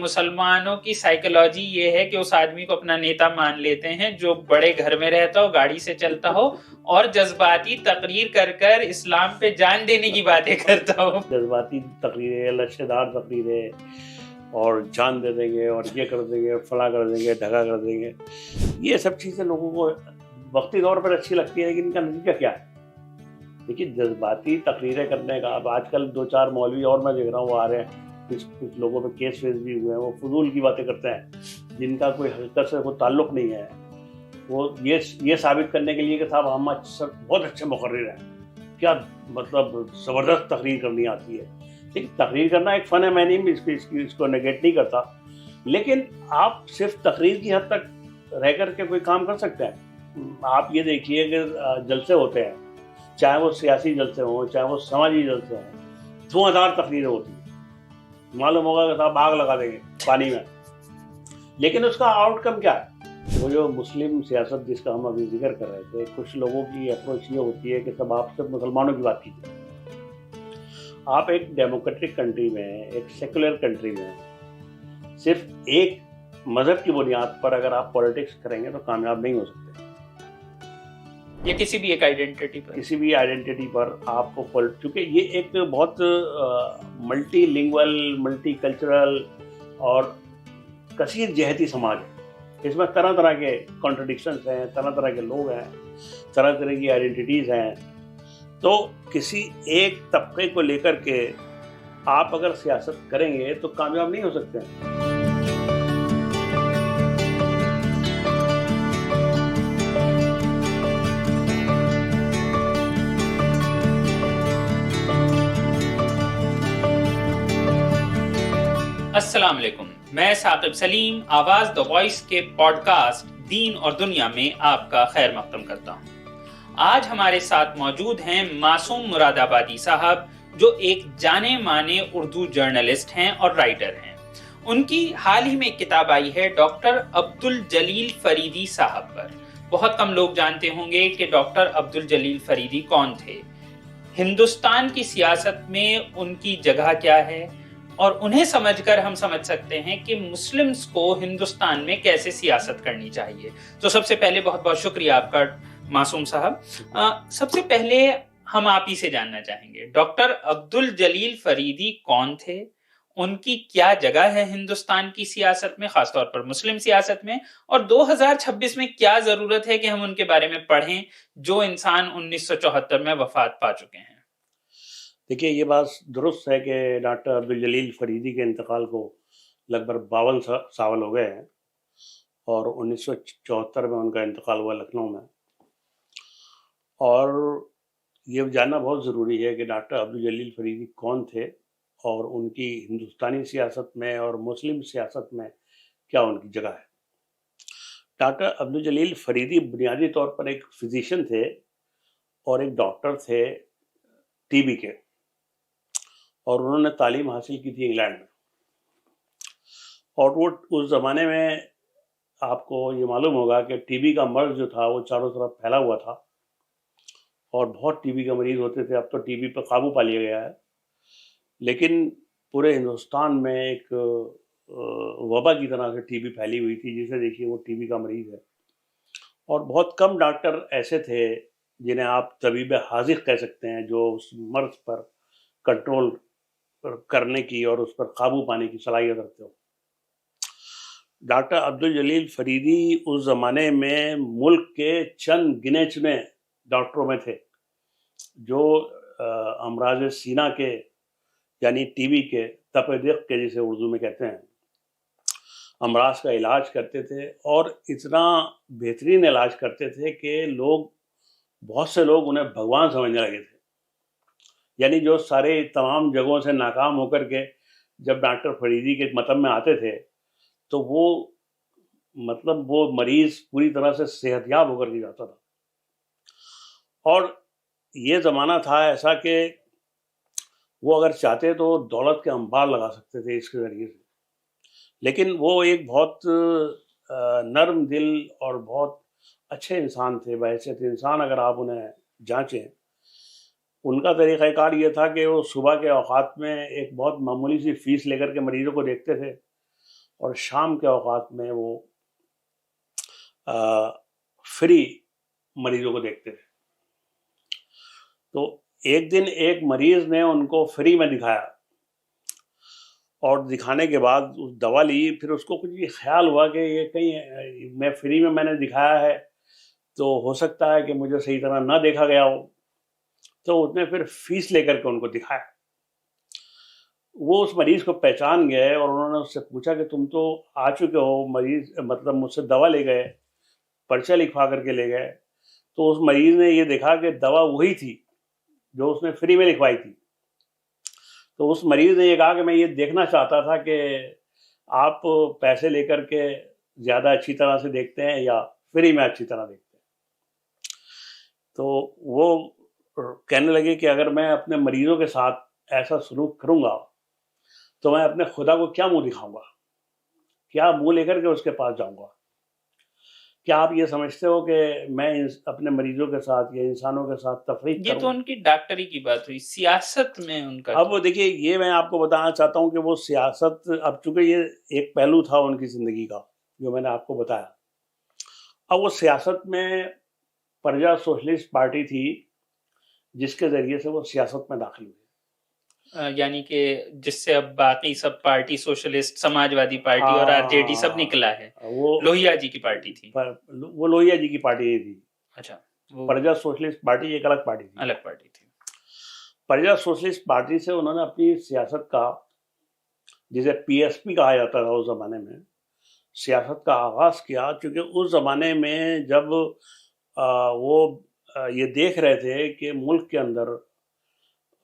مسلمانوں کی سائیکولوجی یہ ہے کہ اس آدمی کو اپنا نیتا مان لیتے ہیں جو بڑے گھر میں رہتا ہو, گاڑی سے چلتا ہو اور جذباتی تقریر کر کر اسلام پہ جان دینے کی باتیں کرتا ہو. جذباتی تقریر ہے, لچھے دار تقریر ہے, اور جان دے دیں گے اور یہ کر دیں گے, فلاں کر دیں گے, ڈھگا کر دیں گے. یہ سب چیزیں لوگوں کو وقتی طور پر اچھی لگتی ہے, لیکن ان کا نتیجہ کیا ہے؟ دیکھیے, جذباتی تقریریں کرنے کا اب آج کل 2-4 مولوی اور میں دیکھ رہا ہوں وہ آ رہے ہیں, کچھ لوگوں پہ کیس ویس بھی ہوئے ہیں, وہ فضول کی باتیں کرتے ہیں جن کا کوئی حقیقت سے کوئی تعلق نہیں ہے. وہ یہ ثابت کرنے کے لیے کہ صاحب ہم بہت اچھے مقرر ہیں, کیا مطلب زبردست تقریر کرنی آتی ہے. لیکن تقریر کرنا ایک فن ہے, میں نہیں اس کو نیگیٹ نہیں کرتا, لیکن آپ صرف تقریر کی حد تک رہ کر کے کوئی کام کر سکتے ہیں. آپ یہ دیکھیے کہ جلسے ہوتے ہیں, چاہے وہ سیاسی جلسے ہوں, چاہے وہ سماجی جلسے ہیں, 2000 تقریریں ہوتی ہیں. معلوم ہوگا کہ صاحب آگ لگا دیں گے پانی میں, لیکن اس کا آؤٹ کم کیا ہے؟ وہ جو مسلم سیاست جس کا ہم ابھی ذکر کر رہے تھے, کچھ لوگوں کی اپروچ یہ ہوتی ہے کہ سب آپ صرف مسلمانوں کی بات کیجیے. آپ ایک ڈیموکریٹک کنٹری میں, ایک سیکولر کنٹری میں صرف ایک مذہب کی بنیاد پر اگر آپ پولیٹکس کریں گے تو کامیاب نہیں ہو سکتے. یا کسی بھی ایک آئیڈینٹی پر آپ کو, کیونکہ یہ ایک بہت ملٹی لنگول, ملٹی کلچرل اور کثیر جہتی سماج ہے. اس میں طرح طرح کے کانٹرڈکشنز ہیں, طرح طرح کے لوگ ہیں, طرح طرح کی آئیڈینٹیز ہیں. تو کسی ایک طبقے کو لے کر کے آپ اگر سیاست کریں گے تو کامیاب نہیں ہو سکتے ہیں. السلام علیکم, میں ثاقب سلیم آواز دا وائس کے پوڈ کاسٹ دین اور دنیا میں آپ کا خیر مقدم کرتا ہوں. آج ہمارے ساتھ موجود ہیں معصوم مراد آبادی صاحب, جو ایک جانے مانے اردو جرنلسٹ ہیں اور رائٹر ہیں. ان کی حال ہی میں ایک کتاب آئی ہے ڈاکٹر عبدالجلیل فریدی صاحب پر. بہت کم لوگ جانتے ہوں گے کہ ڈاکٹر عبدالجلیل فریدی کون تھے, ہندوستان کی سیاست میں ان کی جگہ کیا ہے, اور انہیں سمجھ کر ہم سمجھ سکتے ہیں کہ مسلمز کو ہندوستان میں کیسے سیاست کرنی چاہیے. تو سب سے پہلے بہت بہت شکریہ آپ کا معصوم صاحب. سب سے پہلے ہم آپ ہی سے جاننا چاہیں گے, ڈاکٹر عبدالجلیل فریدی کون تھے, ان کی کیا جگہ ہے ہندوستان کی سیاست میں, خاص طور پر مسلم سیاست میں, اور 2026 میں کیا ضرورت ہے کہ ہم ان کے بارے میں پڑھیں جو انسان 1974 میں وفات پا چکے ہیں. دیکھیے, یہ بات درست ہے کہ ڈاکٹر عبدالجلیل فریدی کے انتقال کو لگ بھگ 52 سال ہو گئے ہیں, اور 1974 میں ان کا انتقال ہوا لکھنؤ میں. اور یہ جاننا بہت ضروری ہے کہ ڈاکٹر عبدالجلیل فریدی کون تھے اور ان کی ہندوستانی سیاست میں اور مسلم سیاست میں کیا ان کی جگہ ہے. ڈاکٹر عبدالجلیل فریدی بنیادی طور پر ایک فزیشین تھے اور ایک ڈاکٹر تھے ٹی بی کے, اور انہوں نے تعلیم حاصل کی تھی انگلینڈ میں. اور وہ اس زمانے میں آپ کو یہ معلوم ہوگا کہ ٹی بی کا مرض جو تھا وہ چاروں طرف پھیلا ہوا تھا, اور بہت ٹی بی کے مریض ہوتے تھے. اب تو ٹی بی پہ قابو پا لیا گیا ہے, لیکن پورے ہندوستان میں ایک وبا کی طرح سے ٹی بی پھیلی ہوئی تھی, جسے دیکھیے وہ ٹی بی کا مریض ہے. اور بہت کم ڈاکٹر ایسے تھے جنہیں آپ طبیب حاذق کہہ سکتے ہیں, جو اس مرض پر کنٹرول کرنے کی اور اس پر قابو پانے کی صلاحیت رکھتے ہو. ڈاکٹر عبدالجلیل فریدی اس زمانے میں ملک کے چند گنے چنے ڈاکٹروں میں تھے جو امراض سینہ کے, یعنی ٹی بی کے, تپ دق کے جسے اردو میں کہتے ہیں, امراض کا علاج کرتے تھے. اور اتنا بہترین علاج کرتے تھے کہ بہت سے لوگ انہیں بھگوان سمجھنے لگے تھے. یعنی جو سارے تمام جگہوں سے ناکام ہو کر کے جب ڈاکٹر فریدی کے مطب میں آتے تھے تو وہ مریض پوری طرح سے صحت یاب ہو کر کے جاتا تھا. اور یہ زمانہ تھا ایسا کہ وہ اگر چاہتے تو دولت کے انبار لگا سکتے تھے اس کے ذریعے سے, لیکن وہ ایک بہت نرم دل اور بہت اچھے انسان تھے. بحیثیت انسان اگر آپ انہیں جانچیں, ان کا طریقہ کار یہ تھا کہ وہ صبح کے اوقات میں ایک بہت معمولی سی فیس لے کر کے مریضوں کو دیکھتے تھے, اور شام کے اوقات میں وہ فری مریضوں کو دیکھتے تھے. تو ایک دن ایک مریض نے ان کو فری میں دکھایا اور دکھانے کے بعد دوا لی. پھر اس کو کچھ یہ خیال ہوا کہ یہ کہیں میں فری میں نے دکھایا ہے تو ہو سکتا ہے کہ مجھے صحیح طرح نہ دیکھا گیا ہو. تو اس نے پھر فیس لے کر کے ان کو دکھایا. وہ اس مریض کو پہچان گئے اور انہوں نے اس سے پوچھا کہ تم تو آ چکے ہو, مریض مطلب مجھ سے دوا لے گئے, پرچہ لکھوا کر کے لے گئے. تو اس مریض نے یہ دیکھا کہ دوا وہی تھی جو اس نے فری میں لکھوائی تھی. تو اس مریض نے یہ کہا کہ میں یہ دیکھنا چاہتا تھا کہ آپ پیسے لے کر کے زیادہ اچھی طرح سے دیکھتے ہیں یا فری میں اچھی طرح دیکھتے ہیں. تو وہ کہنے لگے کہ اگر میں اپنے مریضوں کے ساتھ ایسا سلوک کروں گا تو میں اپنے خدا کو کیا منہ دکھاؤں گا, کیا منہ لے کر کے اس کے پاس جاؤں گا. کیا آپ یہ سمجھتے ہو کہ میں اپنے مریضوں کے ساتھ یا انسانوں کے ساتھ تفریق کروں؟ یہ تو ان کی ڈاکٹری کی بات ہوئی, سیاست میں ان کا. اب دیکھیے, یہ میں آپ کو بتانا چاہتا ہوں کہ وہ سیاست, اب چونکہ یہ ایک پہلو تھا ان کی زندگی کا جو میں نے آپ کو بتایا. اب وہ سیاست میں پرجا سوشلسٹ پارٹی تھی جس کے ذریعے سے وہ سیاست میں داخل ہوئے. یعنی کہ جس سے اب باقی سب پارٹی, سوشلسٹ, سماجوادی پارٹی اور آر جے ڈی سب نکلا ہے. وہ لوہیا جی کی پارٹی تھی. وہ لوہیا جی کی پارٹی یہ تھی. اچھا, پرجا سوشلسٹ پارٹی ایک الگ پارٹی تھی. الگ پارٹی تھی. پرجا سوشلسٹ پارٹی سے انہوں نے اپنی سیاست کا, جسے پی ایس پی کہا جاتا تھا اس زمانے میں, سیاست کا آغاز کیا. کیونکہ اس زمانے میں جب وہ یہ دیکھ رہے تھے کہ ملک کے اندر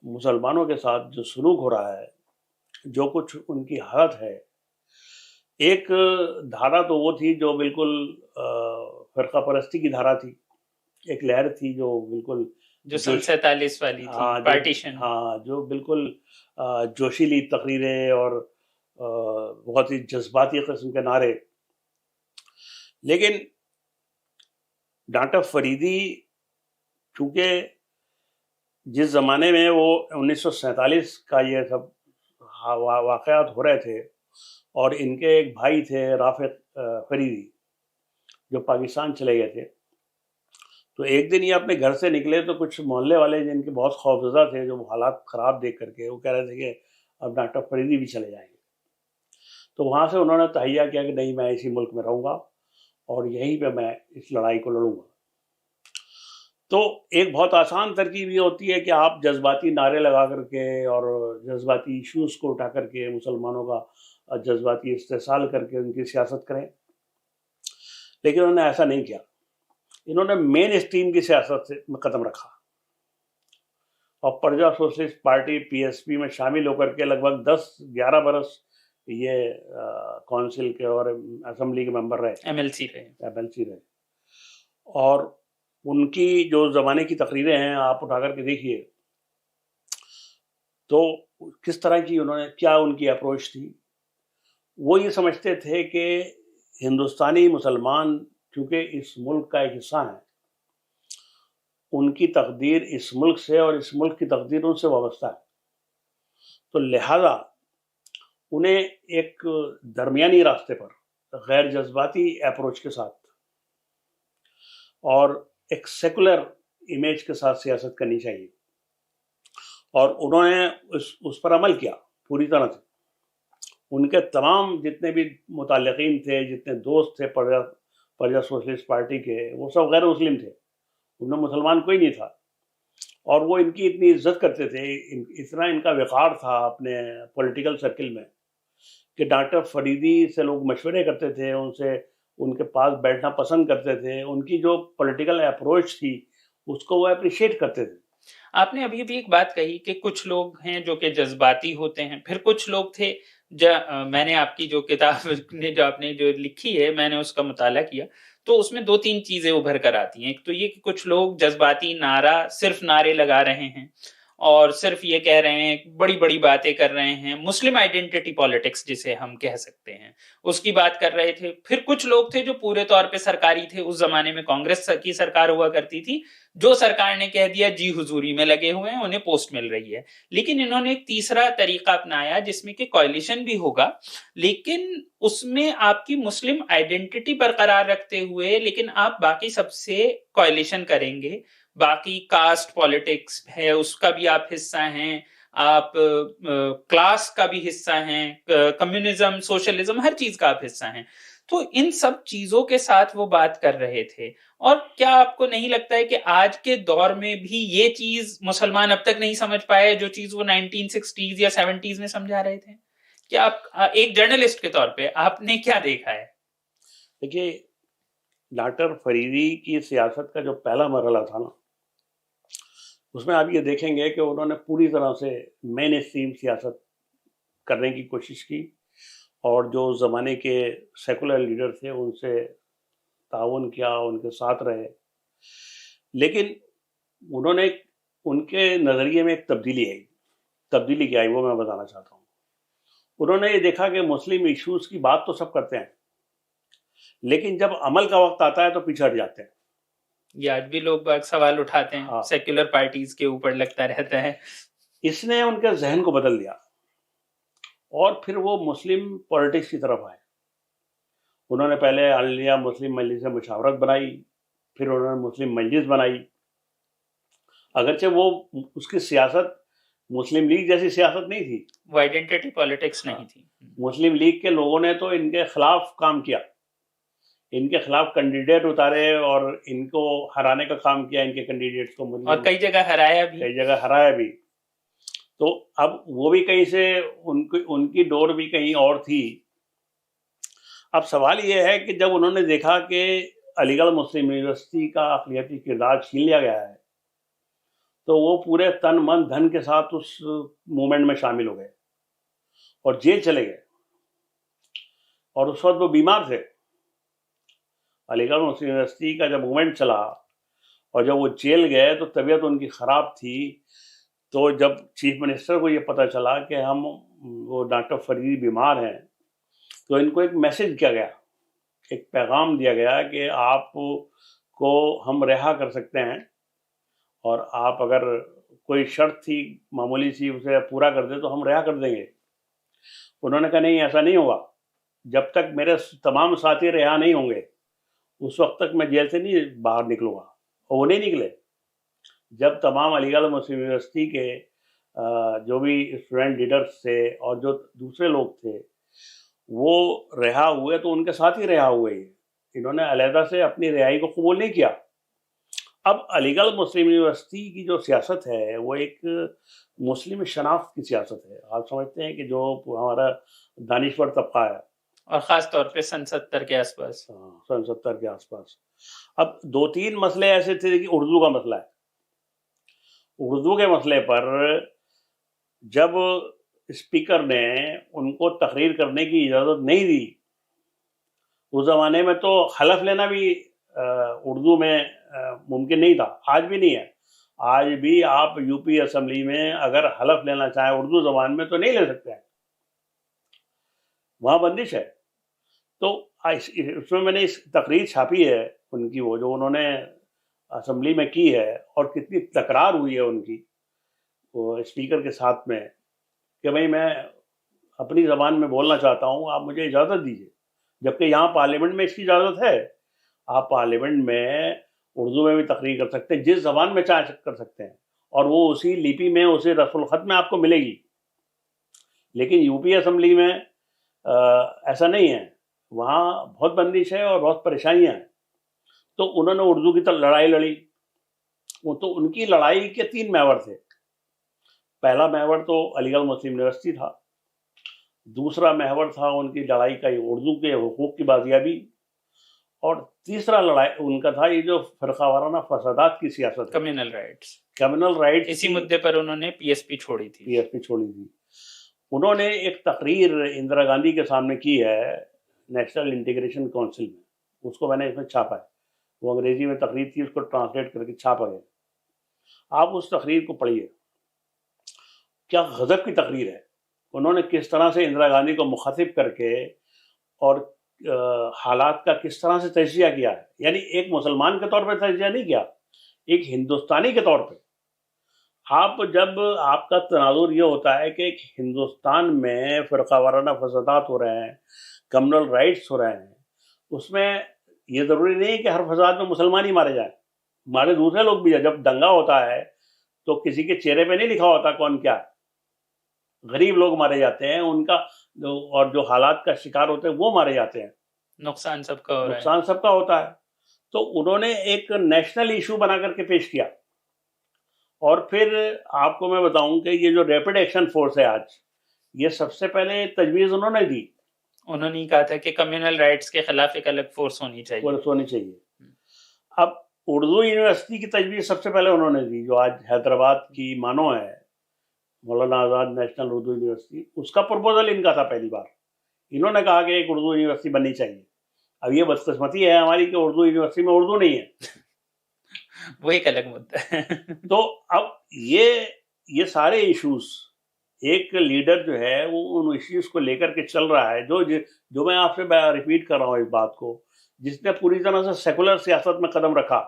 مسلمانوں کے ساتھ جو سلوک ہو رہا ہے, جو کچھ ان کی حالت ہے, ایک دھارا تو وہ تھی جو بالکل فرقہ پرستی کی دھارا تھی, ایک لہر تھی جو بالکل جو سن 47 والی تھی, پارٹیشن. ہاں, جو بالکل جوشیلی تقریریں اور بہت ہی جذباتی قسم کے نعرے. لیکن ڈاکٹر فریدی چونکہ جس زمانے میں وہ 1947 کا یہ سب واقعات ہو رہے تھے, اور ان کے ایک بھائی تھے رافق فریدی جو پاکستان چلے گئے تھے, تو ایک دن یہ اپنے گھر سے نکلے تو کچھ محلے والے جن کے بہت خوفزدہ تھے, جو حالات خراب دیکھ کر کے, وہ کہہ رہے تھے کہ اب ڈاکٹر فریدی بھی چلے جائیں گے. تو وہاں سے انہوں نے تہیہ کیا کہ نہیں, میں اسی ملک میں رہوں گا اور یہیں پہ میں اس لڑائی کو لڑوں گا. تو ایک بہت آسان ترکیب یہ ہوتی ہے کہ آپ جذباتی نعرے لگا کر کے اور جذباتی ایشوز کو اٹھا کر کے مسلمانوں کا جذباتی استحصال کر کے ان کی سیاست کریں. لیکن انہوں نے ایسا نہیں کیا. انہوں نے مین اسٹریم کی سیاست سے قدم رکھا اور پرجا socialist party P S P میں شامل ہو کر کے لگ بھگ 10-11 برس یہ کونسل کے اور اسمبلی کے ممبر رہے, ایم ایل سی رہے. اور ان کی جو زمانے کی تقریریں ہیں آپ اٹھا کر کے دیکھیے تو کس طرح کی انہوں نے, کیا ان کی اپروچ تھی. وہ یہ سمجھتے تھے کہ ہندوستانی مسلمان چونکہ اس ملک کا ایک حصہ ہیں, ان کی تقدیر اس ملک سے اور اس ملک کی تقدیر ان سے وابستہ ہے. تو لہذا انہیں ایک درمیانی راستے پر غیر جذباتی اپروچ کے ساتھ اور ایک سیکولر امیج کے ساتھ سیاست کرنی چاہیے. اور انہوں نے اس پر عمل کیا پوری طرح سے. ان کے تمام جتنے بھی متعلقین تھے, جتنے دوست تھے پرجا سوشلسٹ پارٹی کے, وہ سب غیر مسلم تھے, ان میں مسلمان کوئی نہیں تھا. اور وہ ان کی اتنی عزت کرتے تھے, اتنا ان کا وقار تھا اپنے پولیٹیکل سرکل میں کہ ڈاکٹر فریدی سے لوگ مشورے کرتے تھے, ان کے پاس بیٹھنا پسند کرتے تھے. ان کی جو پولیٹیکل اپروچ تھی اس کو وہ اپریشیٹ کرتے تھے. آپ نے ابھی بھی ایک بات کہی کہ کچھ لوگ ہیں جو کہ جذباتی ہوتے ہیں, پھر کچھ لوگ تھے میں نے آپ کی جو کتاب جو آپ نے جو لکھی ہے میں نے اس کا مطالعہ کیا, تو اس میں 2-3 چیزیں ابھر کر آتی ہیں. ایک تو یہ کہ کچھ لوگ جذباتی صرف نعرے لگا رہے ہیں, اور صرف یہ کہہ رہے ہیں، بڑی بڑی باتیں کر رہے ہیں، مسلم آئیڈینٹی پالیٹکس جسے ہم کہہ سکتے ہیں اس کی بات کر رہے تھے۔ پھر کچھ لوگ تھے جو پورے طور پہ سرکاری تھے، اس زمانے میں کانگریس کی سرکار ہوا کرتی تھی، جو سرکار نے کہہ دیا جی حضوری میں لگے ہوئے ہیں، انہیں پوسٹ مل رہی ہے۔ لیکن انہوں نے ایک تیسرا طریقہ اپنایا جس میں کہ کوalition بھی ہوگا، لیکن اس میں آپ کی مسلم آئیڈینٹی برقرار رکھتے ہوئے لیکن آپ باقی سب سے کوalition کریں گے، باقی کاسٹ پالیٹکس ہے اس کا بھی آپ حصہ ہیں، آپ کلاس کا بھی حصہ ہیں، کمیونزم، سوشلزم، ہر چیز کا آپ حصہ ہیں۔ تو ان سب چیزوں کے ساتھ وہ بات کر رہے تھے۔ اور کیا آپ کو نہیں لگتا ہے کہ آج کے دور میں بھی یہ چیز مسلمان اب تک نہیں سمجھ پائے جو چیز وہ 1960s یا 70s میں سمجھا رہے تھے؟ کیا آپ ایک جرنلسٹ کے طور پہ آپ نے کیا دیکھا ہے؟ دیکھیے، ڈاکٹر فریدی کی سیاست کا جو پہلا مرحلہ تھا نا، اس میں آپ یہ دیکھیں گے کہ انہوں نے پوری طرح سے مین اسٹریم سیاست کرنے کی کوشش کی، اور جو زمانے کے سیکولر لیڈر تھے ان سے تعاون کیا، ان کے ساتھ رہے۔ لیکن انہوں نے ان کے نظریے میں ایک تبدیلی کیا آئی، وہ میں بتانا چاہتا ہوں۔ انہوں نے یہ دیکھا کہ مسلم ایشوز کی بات تو سب کرتے ہیں، لیکن جب عمل کا وقت آتا ہے تو پیچھے ہٹ جاتے ہیں۔ یہ آج بھی لوگ سوال اٹھاتے ہیں، سیکولر پارٹیز کے اوپر لگتا رہتا ہے۔ اس نے ان کے ذہن کو بدل دیا، اور پھر وہ مسلم پولیٹکس کی طرف آئے۔ انہوں نے پہلے آل انڈیا مسلم مجلس مشاورت بنائی، پھر انہوں نے مسلم مجلس بنائی، اگرچہ وہ اس کی سیاست مسلم لیگ جیسی سیاست نہیں تھی، وہ آئیڈینٹی پالیٹکس نہیں تھی۔ مسلم لیگ کے لوگوں نے تو ان کے خلاف کام کیا، ان کے خلاف کینڈیڈیٹ اتارے اور ان کو ہرانے کا کام کیا، ان کے کینڈیڈیٹس کو، اور کئی جگہ ہرایا بھی۔ تو اب وہ بھی کہیں سے ان کی ڈور بھی کہیں اور تھی۔ اب سوال یہ ہے کہ جب انہوں نے دیکھا کہ علی گڑھ مسلم یونیورسٹی کا اقلیتی کردار چھین لیا گیا ہے، تو وہ پورے تن من دھن کے ساتھ اس موومنٹ میں شامل ہو گئے اور جیل چلے گئے۔ اور اس وقت وہ بیمار تھے۔ علی گڑھ مسلم یونیورسٹی کا جب موومنٹ چلا اور جب وہ جیل گئے تو طبیعت ان کی خراب تھی۔ تو جب چیف منسٹر کو یہ پتہ چلا کہ وہ ڈاکٹر فریدی بیمار ہیں، تو ان کو ایک میسج کیا گیا، ایک پیغام دیا گیا کہ آپ کو ہم رہا کر سکتے ہیں، اور آپ اگر کوئی شرط تھی معمولی سی اسے پورا کر دے تو ہم رہا کر دیں گے۔ انہوں نے کہا نہیں، ایسا نہیں ہوگا، جب تک میرے تمام ساتھی رہا نہیں ہوں گے اس وقت تک میں جیل سے نہیں باہر نکلوں گا۔ اور وہ نہیں نکلے۔ جب تمام علی گڑھ مسلم یونیورسٹی کے جو بھی اسٹوڈنٹ لیڈرز تھے اور جو دوسرے لوگ تھے وہ رہا ہوئے تو ان کے ساتھ ہی رہا ہوئے، انہوں نے علیحدہ سے اپنی رہائی کو قبول نہیں کیا۔ اب علی گڑھ مسلم یونیورسٹی کی جو سیاست ہے وہ ایک مسلم شناخت کی سیاست ہے۔ آپ سمجھتے ہیں کہ جو ہمارا دانشور طبقہ ہے، اور خاص طور پہ سن 70 کے آس پاس، اب 2-3 مسئلے ایسے تھے کہ اردو کا مسئلہ ہے۔ اردو کے مسئلے پر جب اسپیکر نے ان کو تقریر کرنے کی اجازت نہیں دی، اس زمانے میں تو حلف لینا بھی اردو میں ممکن نہیں تھا، آج بھی نہیں ہے۔ آج بھی آپ یو پی اسمبلی میں اگر حلف لینا چاہیں اردو زبان میں تو نہیں لے سکتے ہیں، وہاں بندش ہے۔ تو اس میں نے اس تقریر چھاپی ہے ان کی، وہ جو انہوں نے اسمبلی میں کی ہے، اور کتنی تکرار ہوئی ہے ان کی وہ اسپیکر کے ساتھ میں کہ بھئی میں اپنی زبان میں بولنا چاہتا ہوں، آپ مجھے اجازت دیجیے، جبکہ یہاں پارلیمنٹ میں اس کی اجازت ہے۔ آپ پارلیمنٹ میں اردو میں بھی تقریر کر سکتے ہیں، جس زبان میں چاہے کر سکتے ہیں، اور وہ اسی لیپی میں، اسی رسم الخط میں آپ کو ملے گی۔ لیکن یو پی اسمبلی میں ایسا نہیں ہے، وہاں بہت بندش ہے اور بہت پریشانیاں ہیں۔ تو انہوں نے اردو کی لڑائی لڑی۔ وہ تو ان کی لڑائی کے 3 محور تھے۔ پہلا محور تو علی گڑھ مسلم یونیورسٹی تھا، دوسرا محور تھا ان کی لڑائی کا اردو کے حقوق کی بازیابی، اور تیسرا لڑائی ان کا تھا یہ جو فرقہ وارانہ فسادات کی سیاست، کمیونل رائٹس۔ اسی مدعے پر انہوں نے پی ایس پی چھوڑی تھی۔ انہوں نے ایک تقریر اندرا گاندھی کے سامنے کی ہے نیشنل انٹیگریشن کونسل میں، اس کو میں نے اس میں چھاپا ہے۔ وہ انگریزی میں تقریر تھی، اس کو ٹرانسلیٹ کر کے چھاپا گیا۔ آپ اس تقریر کو پڑھیے۔ کیا غضب کی تقریر ہے. انہوں نے کس طرح سے اندرا گاندھی کو مخاطب کر کے اور حالات کا کس طرح سے تجزیہ کیا ہے. یعنی ایک مسلمان کے طور پہ تجزیہ نہیں کیا, ایک ہندوستانی کے طور پہ. جب آپ کا تناظر یہ ہوتا ہے کہ ایک ہندوستان میں فرقہ وارانہ فسادات ہو رہے ہیں, کمیونل رائٹس ہو رہے ہیں, اس میں یہ ضروری نہیں ہے کہ ہر فساد میں مسلمان ہی مارے جائیں, مارے دوسرے لوگ بھی ہیں. جب دنگا ہوتا ہے تو کسی کے چہرے پہ نہیں لکھا ہوتا کون کیا ہے, غریب لوگ مارے جاتے ہیں, ان کا اور جو حالات کا شکار ہوتے ہیں وہ مارے جاتے ہیں, نقصان سب کا ہو رہا ہے. نقصان سب کا ہوتا ہے. تو انہوں نے ایک نیشنل ایشو بنا کر کے پیش کیا. اور پھر آپ کو میں بتاؤں کہ یہ جو ریپڈ ایکشن فورس ہے آج, یہ سب سے پہلے تجویز انہوں نے دی. انہوں نے کہا تھا کہ کمیونل رائٹس کے خلاف ایک الگ فورس ہونی چاہیے. اب اردو یونیورسٹی کی تجویز سب سے پہلے انہوں نے دی, جو آج حیدرآباد کی مانو ہے, مولانا آزاد نیشنل اردو یونیورسٹی. اس کا پرپوزل ان کا تھا پہلی بار. انہوں نے کہا کہ ایک اردو یونیورسٹی بننی چاہیے. اب یہ بدقسمتی ہے ہماری کہ اردو یونیورسٹی میں اردو نہیں ہے, وہ ایک الگ مدعا ہے. تو اب یہ سارے ایشوز, ایک لیڈر جو ہے وہ ان ایشوز کو لے کر کے چل رہا ہے, جو میں آپ سے ریپیٹ کر رہا ہوں اس بات کو, جس نے پوری طرح سے سیکولر سیاست میں قدم رکھا.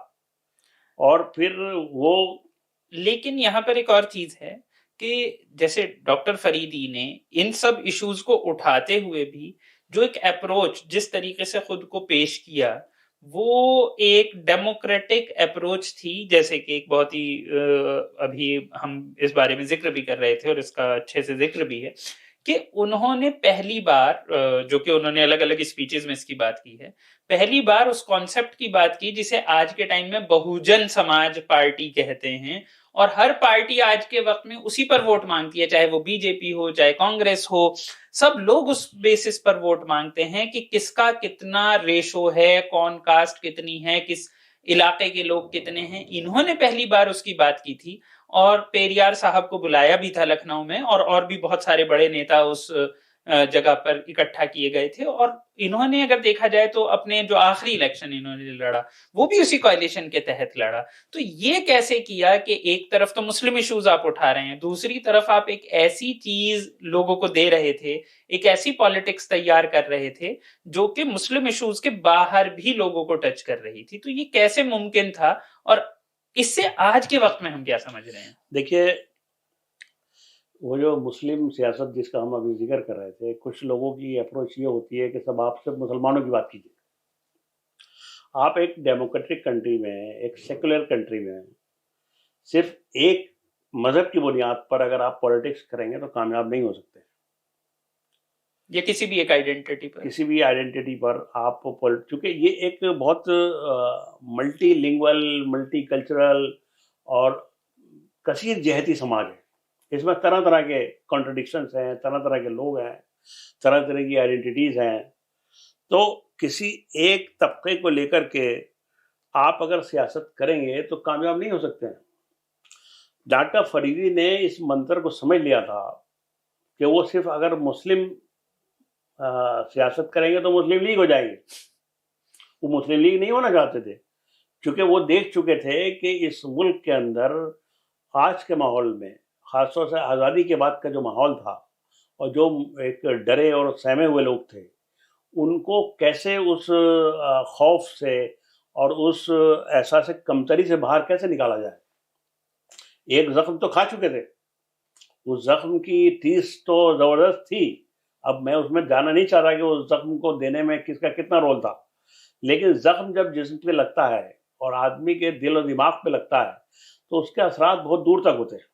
اور پھر وہ لیکن یہاں پر ایک اور چیز ہے کہ جیسے ڈاکٹر فریدی نے ان سب ایشوز کو اٹھاتے ہوئے بھی جو ایک اپروچ, جس طریقے سے خود کو پیش کیا, وہ ایک ڈیموکریٹک اپروچ تھی. جیسے کہ ایک بہت ہی ابھی ہم اس بارے میں ذکر بھی کر رہے تھے اور اس کا اچھے سے ذکر بھی ہے کہ انہوں نے پہلی بار, جو کہ انہوں نے الگ الگ اسپیچز میں اس کی بات کی ہے, پہلی بار اس کانسیپٹ کی بات کی جسے آج کے ٹائم میں بہوجن سماج پارٹی کہتے ہیں. اور ہر پارٹی آج کے وقت میں اسی پر ووٹ مانگتی ہے, چاہے وہ بی جے پی ہو, چاہے کانگریس ہو. سب لوگ اس بیسس پر ووٹ مانگتے ہیں کہ کس کا کتنا ریشو ہے, کون کاسٹ کتنی ہے, کس علاقے کے لوگ کتنے ہیں. انہوں نے پہلی بار اس کی بات کی تھی اور پیریار صاحب کو بلایا بھی تھا لکھنؤ میں, اور بھی بہت سارے بڑے نیتا اس جگہ پر اکٹھا کیے گئے تھے. اور انہوں نے اگر دیکھا جائے تو اپنے جو آخری الیکشن انہوں نے لڑا وہ بھی اسی کوalition کے تحت لڑا. تو یہ کیسے کیا کہ ایک طرف تو مسلم ایشوز آپ اٹھا رہے ہیں, دوسری طرف آپ ایک ایسی چیز لوگوں کو دے رہے تھے, ایک ایسی پالیٹکس تیار کر رہے تھے جو کہ مسلم ایشوز کے باہر بھی لوگوں کو ٹچ کر رہی تھی. تو یہ کیسے ممکن تھا, اور اس سے آج کے وقت میں ہم کیا سمجھ رہے ہیں؟ دیکھیے, وہ جو مسلم سیاست جس کا ہم ابھی ذکر کر رہے تھے, کچھ لوگوں کی اپروچ یہ ہوتی ہے کہ سب آپ صرف مسلمانوں کی بات کیجیے. آپ ایک ڈیموکریٹک کنٹری میں, ایک سیکولر کنٹری میں, صرف ایک مذہب کی بنیاد پر اگر آپ پولیٹکس کریں گے تو کامیاب نہیں ہو سکتے. یا کسی بھی ایک آئیڈینٹی پر آپ, چونکہ یہ ایک بہت ملٹی لنگول, ملٹی کلچرل اور کثیر جہتی سماج ہے. اس میں طرح طرح کے کانٹرڈکشنز ہیں, طرح طرح کے لوگ ہیں, طرح طرح کی آئیڈینٹیز ہیں. تو کسی ایک طبقے کو لے کر کے آپ اگر سیاست کریں گے تو کامیاب نہیں ہو سکتے ہیں. ڈاکٹر فریدی نے اس منتر کو سمجھ لیا تھا کہ وہ صرف اگر مسلم سیاست کریں گے تو مسلم لیگ ہو جائیں گے. وہ مسلم لیگ نہیں ہونا چاہتے تھے, کیونکہ وہ دیکھ چکے تھے کہ اس ملک کے اندر آج کے ماحول میں, خاص طور سے آزادی کے بعد کا جو ماحول تھا, اور جو ایک ڈرے اور سہمے ہوئے لوگ تھے, ان کو کیسے اس خوف سے اور اس احساس کمتری سے باہر کیسے نکالا جائے. ایک زخم تو کھا چکے تھے, اس زخم کی ٹھیس تو زبردست تھی. اب میں اس میں جانا نہیں چاہتا کہ اس زخم کو دینے میں کس کا کتنا رول تھا, لیکن زخم جب جسم پہ لگتا ہے اور آدمی کے دل و دماغ پہ لگتا ہے تو اس کے اثرات بہت دور تک ہوتے ہیں.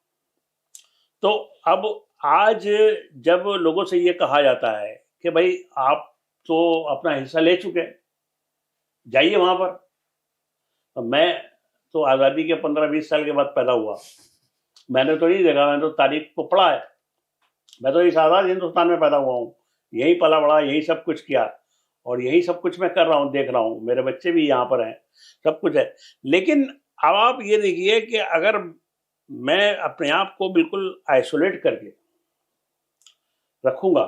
تو اب آج جب لوگوں سے یہ کہا جاتا ہے کہ بھائی آپ تو اپنا حصہ لے چکے, جائیے وہاں پر. میں تو آزادی کے 15-20 سال کے بعد پیدا ہوا, میں نے تو نہیں دیکھا, میں نے تو تاریخ کو پڑھا ہے. میں تو اس آزاد ہندوستان میں پیدا ہوا ہوں, یہی پلا بڑا, یہی سب کچھ کیا, اور یہی سب کچھ میں کر رہا ہوں, دیکھ رہا ہوں. میرے بچے بھی یہاں پر ہیں, سب کچھ ہے. لیکن اب آپ یہ دیکھیے کہ اگر میں اپنے آپ کو بالکل آئسولیٹ کر کے رکھوں گا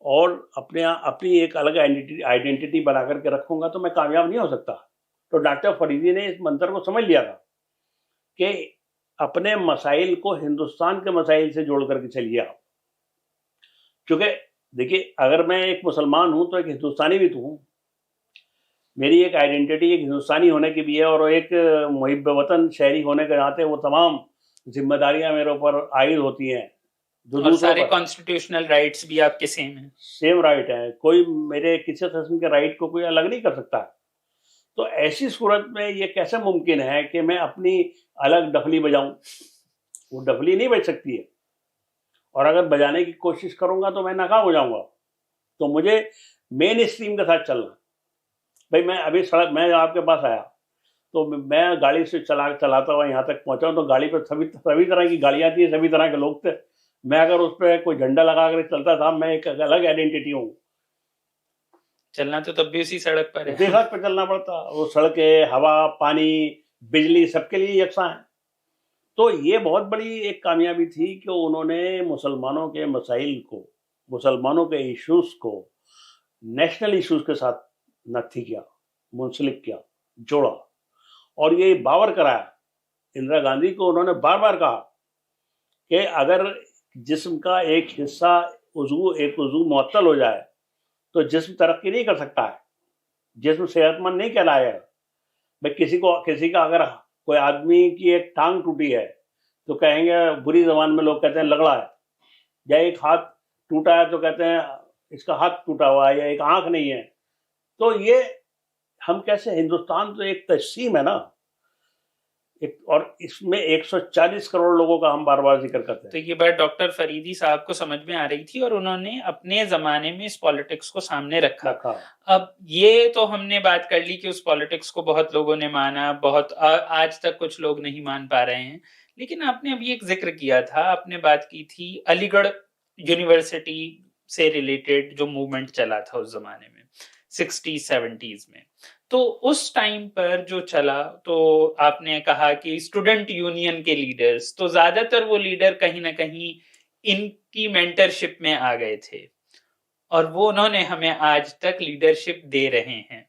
اور اپنی ایک الگ آئیڈینٹی بنا کر کے رکھوں گا تو میں کامیاب نہیں ہو سکتا. تو ڈاکٹر فریدی نے اس منتر کو سمجھ لیا تھا کہ اپنے مسائل کو ہندوستان کے مسائل سے جوڑ کر کے چلیے آپ. چونکہ دیکھیے اگر میں ایک مسلمان ہوں تو ایک ہندوستانی بھی تو ہوں. میری ایک آئیڈینٹی ایک ہندوستانی ہونے کی بھی ہے اور ایک محب وطن شہری ہونے کے ناطے وہ تمام ذمہ داریاں میرے اوپر عائد ہوتی ہیں. اور سارے کانسٹیٹیوشنل رائٹس بھی آپ کے سیم ہیں. سیم رائٹ ہیں. کوئی میرے کسی قسم کے رائٹ کو کوئی الگ نہیں کر سکتا. تو ایسی صورت میں یہ کیسے ممکن ہے کہ میں اپنی الگ ڈفلی بجاؤں؟ وہ ڈفلی نہیں بج سکتی ہے. اور اگر بجانے کی کوشش کروں گا تو میں ناکام ہو جاؤں گا. تو مجھے مین اسٹریم کے ساتھ چلنا. بھائی میں ابھی سڑک میں آپ کے پاس آیا تو میں گاڑی سے چلاتا ہوا یہاں تک پہنچا ہوں تو گاڑی پہ سبھی طرح کی گاڑیاں تھیں, سبھی طرح کے لوگ تھے. میں اگر اس پہ کوئی جھنڈا لگا کر چلتا تھا میں ایک الگ آئیڈینٹی ہوں. چلنا تو تب بھی اسی سڑک پر ہے, اسی سڑک پہ چلنا پڑتا. وہ سڑکیں, ہوا, پانی, بجلی سب کے لیے یکساں ہیں. تو یہ بہت بڑی ایک کامیابی تھی کہ انہوں نے مسلمانوں کے مسائل کو, مسلمانوں کے ایشوز کو نیشنل ایشوز کے ساتھ نتھی کیا, منسلک کیا, جوڑا. اور یہ باور کرایا اندرا گاندھی کو. انہوں نے بار بار کہا کہ اگر جسم کا ایک حصہ عضو معطل ہو جائے تو جسم ترقی نہیں کر سکتا ہے, جسم صحت مند نہیں کہلایا ہے. بھائی کسی کا اگر کوئی آدمی کی ایک ٹانگ ٹوٹی ہے تو کہیں گے, بری زبان میں لوگ کہتے ہیں لگڑا ہے. یا ایک ہاتھ ٹوٹا ہے تو کہتے ہیں اس کا ہاتھ ٹوٹا ہوا ہے, یا ایک آنکھ نہیں ہے. تو یہ ہم کیسے, ہندوستان تو ایک تقسیم ہے نا, اور اس میں 140 کروڑ لوگوں کا ہم بار بار ذکر کرتے ہیں. تو یہ بات ڈاکٹر فریدی صاحب کو سمجھ میں آ رہی تھی اور انہوں نے اپنے زمانے میں اس پالیٹکس کو سامنے رکھا. اب یہ تو ہم نے بات کر لی کہ اس پالیٹکس کو بہت لوگوں نے مانا, بہت آج تک کچھ لوگ نہیں مان پا رہے ہیں. لیکن آپ نے ابھی ایک ذکر کیا تھا, آپ نے بات کی تھی علی گڑھ یونیورسٹی سے ریلیٹڈ جو موومنٹ چلا تھا اس زمانے میں 60-70s میں. تو اس ٹائم پر جو چلا تو آپ نے کہا کہ اسٹوڈنٹ یونین کے لیڈرز, تو زیادہ تر وہ لیڈر کہیں نہ کہیں ان کی مینٹرشپ میں آ گئے تھے اور وہ انہوں نے ہمیں آج تک لیڈرشپ دے رہے ہیں.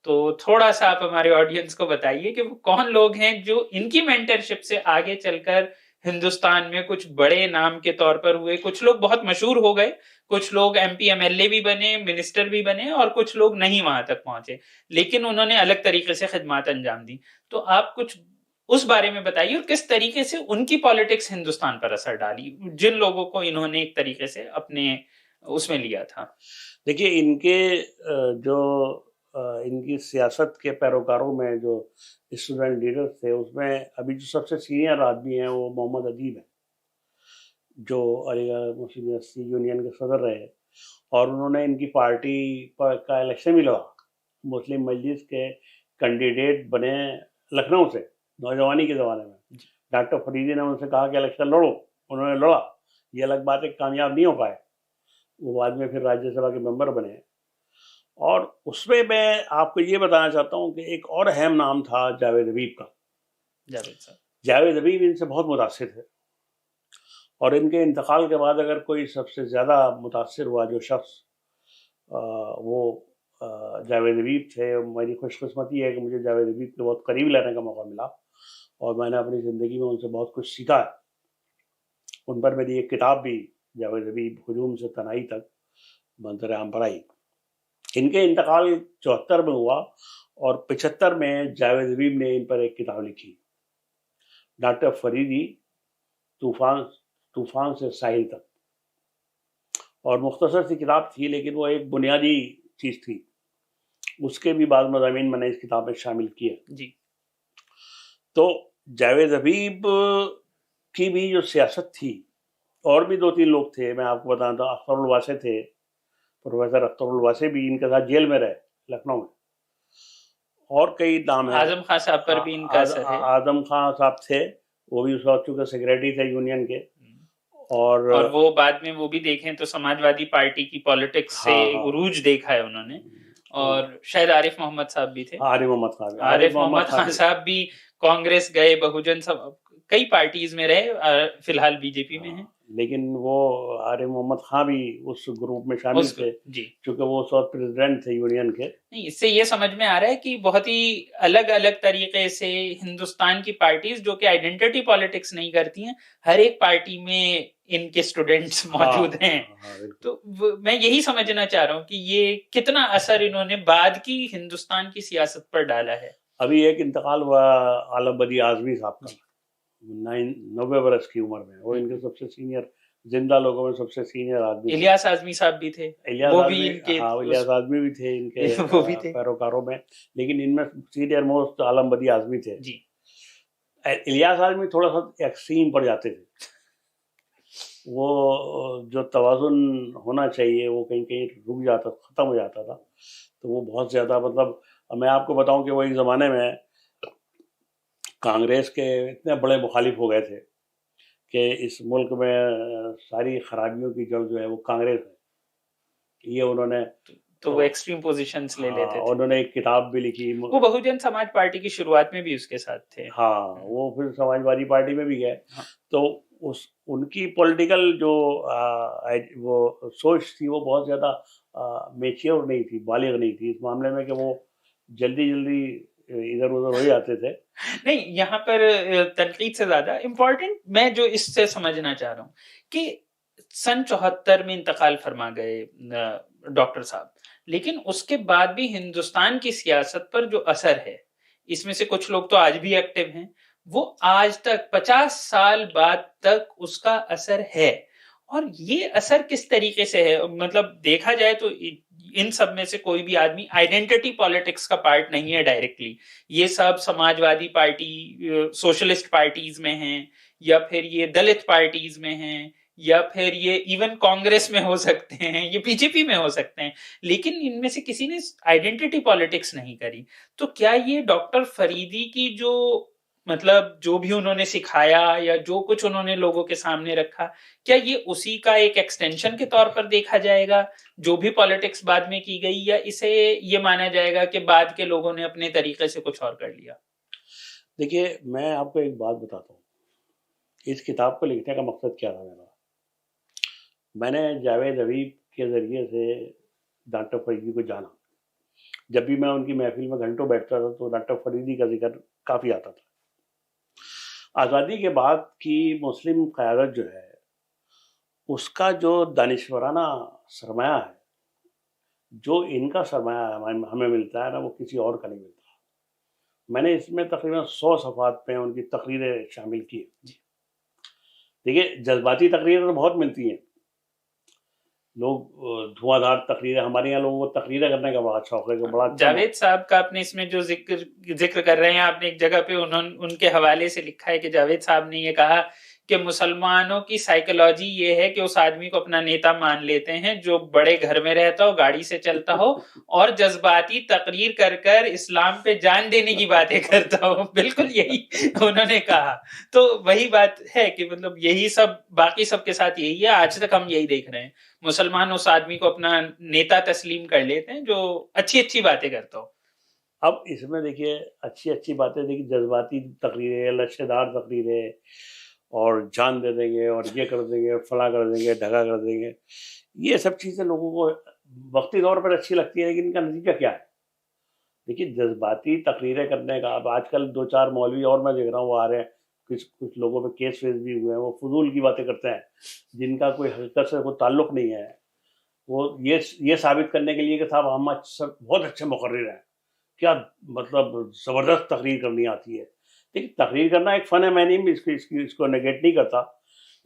تو تھوڑا سا آپ ہمارے آڈینس کو بتائیے کہ وہ کون لوگ ہیں جو ان کی مینٹرشپ سے آگے چل کر ہندوستان میں کچھ بڑے نام کے طور پر ہوئے. کچھ لوگ بہت مشہور ہو گئے, کچھ لوگ M P M L A بھی بنے, منسٹر بھی بنے, اور کچھ لوگ نہیں وہاں تک پہنچے لیکن انہوں نے الگ طریقے سے خدمات انجام دی. تو آپ کچھ اس بارے میں بتائیے اور کس طریقے سے ان کی پالیٹکس ہندوستان پر اثر ڈالی, جن لوگوں کو انہوں نے ایک طریقے سے اپنے اس میں لیا تھا. دیکھیے ان کے جو ان کی سیاست کے پیروکاروں میں جو اسٹوڈنٹ لیڈر تھے, اس میں ابھی جو سب سے سینئر آدمی ہیں وہ محمد ادیب ہیں, جو علی گڑھ مسلم یونیورسٹی یونین کے صدر رہے, اور انہوں نے ان کی پارٹی کا الیکشن بھی لڑا. مسلم مجلس کے کینڈیڈیٹ بنے لکھنؤ سے نوجوانی کے زمانے میں. ڈاکٹر فریدی نے ان سے کہا کہ الیکشن لڑو, انہوں نے لڑا. یہ الگ بات ہے کامیاب نہیں ہو پائے, وہ بعد میں پھر راجیہ سبھا کے ممبر بنے. اور اس میں آپ کو یہ بتانا چاہتا ہوں کہ ایک اور اہم نام تھا جاوید حبیب کا. جاوید حبیب ان سے بہت متاثر تھے, اور ان کے انتقال کے بعد اگر کوئی سب سے زیادہ متاثر ہوا جو شخص وہ جاوید حبیب تھے. میری خوش قسمتی ہے کہ مجھے جاوید حبیب کے بہت قریب لینے کا موقع ملا, اور میں نے اپنی زندگی میں ان سے بہت کچھ سیکھا ہے. ان پر میری ایک کتاب بھی جاوید حبیب ہجوم سے تنہائی تک منظر عام پر آئی. ان کے انتقال 74 میں ہوا, اور 75 میں جاوید حبیب نے ان پر ایک کتاب لکھی, ڈاکٹر فریدی طوفان سے ساحل تک. اور مختصر سی کتاب تھی لیکن وہ ایک بنیادی چیز تھی. اس کے بھی بعض مضامین میں نے اس کتاب میں شامل کیے. جی. تو جاوید حبیب کی بھی جو سیاست تھی, اور بھی 2-3 لوگ تھے, میں آپ کو بتانا تھا. اختر الواسع تھے, پروفیسر اختر الواسع بھی ان کے ساتھ جیل میں رہے لکھنؤ میں. اور کئی نام ہیں, اعظم خان صاحب پر بھی ان کا اثر ہے. اعظم خان صاحب تھے, وہ بھی اس وقت چونکہ سیکریٹری تھے یونین کے. اور وہ بعد میں وہ بھی دیکھیں تو سماجوادی پارٹی کی پالیٹکس سے عروج دیکھا ہے انہوں نے. اور شاید عارف محمد صاحب بھی تھے. عارف محمد خان صاحب بھی کانگریس گئے, بہوجن کئی پارٹیز میں رہے، فی الحال بی جے پی میں ہیں. لیکن وہ عارف محمد خان بھی اس گروپ میں شامل تھے جی چونکہ وہ اس وقت پریزیڈنٹ تھے یونین کے. نہیں، اس سے یہ سمجھ میں آ رہا ہے کہ بہت ہی الگ الگ طریقے سے ہندوستان کی پارٹیز جو کہ آئیڈینٹی پالیٹکس نہیں کرتی ہیں، ہر ایک پارٹی میں ان کے اسٹوڈنٹس موجود ہیں. تو میں یہی سمجھنا چاہ رہا ہوں کہ یہ کتنا اثر انہوں نے بعد کی ہندوستان کی سیاست پر ڈالا ہے. ابھی ایک انتقال ہوا عالم بدی اعظمی صاحب کا 90 برس کی عمر میں. وہ ان کے سب سے سینئر زندہ لوگوں میں سب سے سینئر آدمی. الیاس اعظمی صاحب بھی تھے، وہ بھی ان کے الیاس اعظمی بھی تھے ان کے وہ بھی تھے پیروکاروں میں، لیکن ان میں سینئر موسٹ عالم بدی اعظمی تھے. جی. الیاس اعظمی تھوڑا سا ایکسٹریم پر جاتے تھے. وہ جو توازن ہونا چاہیے وہ کہیں کہیں رک جاتا، ختم ہو جاتا تھا. تو وہ بہت زیادہ مطلب میں آپ کو بتاؤں کہ وہ ایک زمانے میں کانگریس کے اتنے بڑے مخالف ہو گئے تھے کہ اس ملک میں ساری خرابیوں کی جڑ جو ہے وہ کانگریس ہے. یہ انہوں نے تو وہ ایکسٹریم پوزیشنز لے لیتے تھے. انہوں نے ایک کتاب بھی لکھی. وہ بہوجن سماج پارٹی کی شروعات میں بھی اس کے ساتھ تھے. ہاں، وہ پھر سماجوادی پارٹی میں بھی گئے. تو ان کی پولیٹیکل جو وہ سوچ تھی وہ بہت زیادہ میچیور نہیں تھی، بالغ نہیں تھی اس معاملے میں کہ وہ جلدی ادھر ادھر ہو جاتے تھے. نہیں، یہاں پر تنقید سے زیادہ امپورٹنٹ میں جو اس سے سمجھنا چاہ رہا ہوں کہ سن 74 میں انتقال فرما گئے ڈاکٹر صاحب، لیکن اس کے بعد بھی ہندوستان کی سیاست پر جو اثر ہے، اس میں سے کچھ لوگ تو آج بھی ایکٹیو ہیں، وہ آج تک 50 سال بعد تک اس کا اثر ہے. اور یہ اثر کس طریقے سے ہے؟ مطلب دیکھا جائے تو ان سب میں سے کوئی بھی آدمی آئیڈینٹی پالیٹکس کا پارٹ نہیں ہے ڈائریکٹلی. یہ سب سماجوادی پارٹی، سوشلسٹ پارٹیز میں ہیں، یا پھر یہ دلت پارٹیز میں ہیں، یا پھر یہ ایون کانگریس میں ہو سکتے ہیں، یہ بی جے پی میں ہو سکتے ہیں، لیکن ان میں سے کسی نے آئیڈینٹی پالیٹکس نہیں کری. تو کیا یہ ڈاکٹر فریدی کی جو مطلب جو بھی انہوں نے سکھایا یا جو کچھ انہوں نے لوگوں کے سامنے رکھا، کیا یہ اسی کا ایک ایکسٹینشن کے طور پر دیکھا جائے گا جو بھی پالیٹکس بعد میں کی گئی، یا اسے یہ مانا جائے گا کہ بعد کے لوگوں نے اپنے طریقے سے کچھ اور کر لیا؟ دیکھیے، میں آپ کو ایک بات بتاتا ہوں. اس کتاب کو لکھنے کا مقصد کیا تھا میں نے جاوید حبیب کے ذریعے سے ڈاکٹر فریدی کو جانا. جب بھی میں ان کی محفل میں گھنٹوں بیٹھتا تھا تو ڈاکٹر فریدی کا ذکر کافی آتا تھا. آزادی کے بعد کی مسلم قیادت جو ہے اس کا جو دانشورانہ سرمایہ ہے، جو ان کا سرمایہ ہمیں ملتا ہے نا، وہ کسی اور کا نہیں ملتا. میں نے اس میں تقریباً 100 صفحات میں ان کی تقریریں شامل کی. دیکھیے، جذباتی تقریریں تو بہت ملتی ہیں، لوگ دھواں دھار تقریریں، ہمارے یہاں لوگوں کو تقریریں کرنے کا بڑا شوق ہے. بڑا جاوید صاحب کا اپنے اس میں جو ذکر کر رہے ہیں آپ نے، ایک جگہ پہ ان کے حوالے سے لکھا ہے کہ جاوید صاحب نے یہ کہا کہ مسلمانوں کی سائیکولوجی یہ ہے کہ اس آدمی کو اپنا نیتا مان لیتے ہیں جو بڑے گھر میں رہتا ہو، گاڑی سے چلتا ہو اور جذباتی تقریر کر کر اسلام پہ جان دینے کی باتیں کرتا ہو. بالکل یہی انہوں نے کہا. تو وہی بات ہے کہ مطلب یہی سب باقی سب کے ساتھ یہی ہے. آج تک ہم یہی دیکھ رہے ہیں، مسلمان اس آدمی کو اپنا نیتا تسلیم کر لیتے ہیں جو اچھی اچھی باتیں کرتا ہو. اب اس میں دیکھیے اچھی باتیں، دیکھیے جذباتی تقریریں، لچھے دار تقریریں، اور جان دے دیں گے اور یہ کر دیں گے، فلاں کر دیں گے، ڈھگا کر دیں گے، یہ سب چیزیں لوگوں کو وقتی طور پر اچھی لگتی ہیں، لیکن ان کا نتیجہ کیا ہے؟ دیکھیے، جذباتی تقریریں کرنے کا اب آج کل 2-4 مولوی اور میں دیکھ رہا ہوں وہ آ رہے ہیں، کچھ لوگوں پہ کیس ویس بھی ہوئے ہیں، وہ فضول کی باتیں کرتے ہیں جن کا کوئی حقیقت سے کوئی تعلق نہیں ہے. وہ یہ ثابت کرنے کے لیے کہ صاحب ہم بہت اچھے مقرر ہیں، کیا مطلب زبردست تقریر کرنی آتی ہے. دیکھیے، تقریر کرنا ایک فن ہے، میں نہیں اس کو نیگیٹ نہیں کرتا،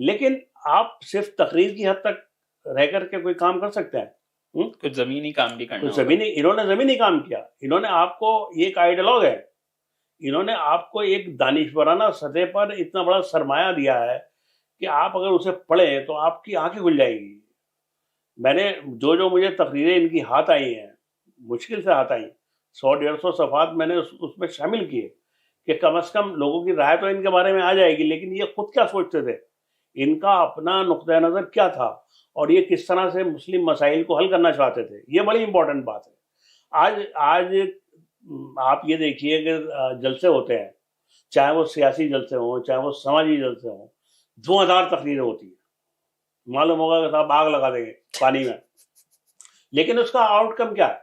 لیکن آپ صرف تقریر کی حد تک رہ کر کے کوئی کام کر سکتے ہیں. کچھ زمینی کام بھی کرنا، انہوں نے زمینی کام کیا. انہوں نے آپ کو ایک آئیڈیالوگ ہے، انہوں نے آپ کو ایک دانشورانہ سطح پر اتنا بڑا سرمایہ دیا ہے کہ آپ اگر اسے پڑھیں تو آپ کی آنکھیں کھل جائے گی. میں نے جو مجھے تقریریں ان کی ہاتھ آئی ہیں، مشکل سے ہاتھ آئی، 100-150 صفحات میں نے اس میں شامل کیے کہ کم از کم لوگوں کی رائے تو ان کے بارے میں آ جائے گی، لیکن یہ خود کیا سوچتے تھے، ان کا اپنا نقطۂ نظر کیا تھا، اور یہ کس طرح سے مسلم مسائل کو حل کرنا چاہتے تھے. یہ بڑی امپورٹنٹ بات ہے. آج آپ یہ دیکھیے کہ جلسے ہوتے ہیں چاہے وہ سیاسی جلسے ہوں چاہے وہ سماجی جلسے ہوں، دھواں تقریریں ہوتی ہیں، معلوم ہوگا کہ صاحب آگ لگا دیں گے پانی میں، لیکن اس کا آؤٹ کم کیا ہے؟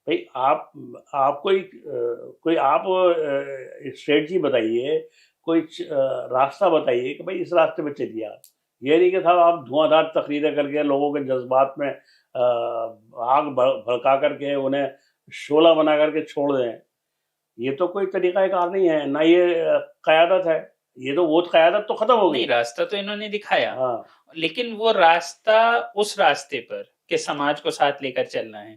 بھائی آپ کوئی آپ اسٹریٹجی بتائیے، کوئی راستہ بتائیے کہ بھائی اس راستے پہ چلیے آپ، یہ نہیں کہ صاحب آپ دھواں تقریریں کر کے لوگوں کے جذبات میں آگ بھڑکا کر کے انہیں شعلہ بنا کر کے چھوڑ دیں. یہ تو کوئی طریقہ کار نہیں ہے، نہ یہ قیادت ہے. یہ تو وہ قیادت تو ختم ہو گئی. نہیں، راستہ تو انہوں نے دکھایا، ہاں، لیکن وہ راستہ اس راستے پر کہ سماج کو ساتھ لے کر چلنا ہے.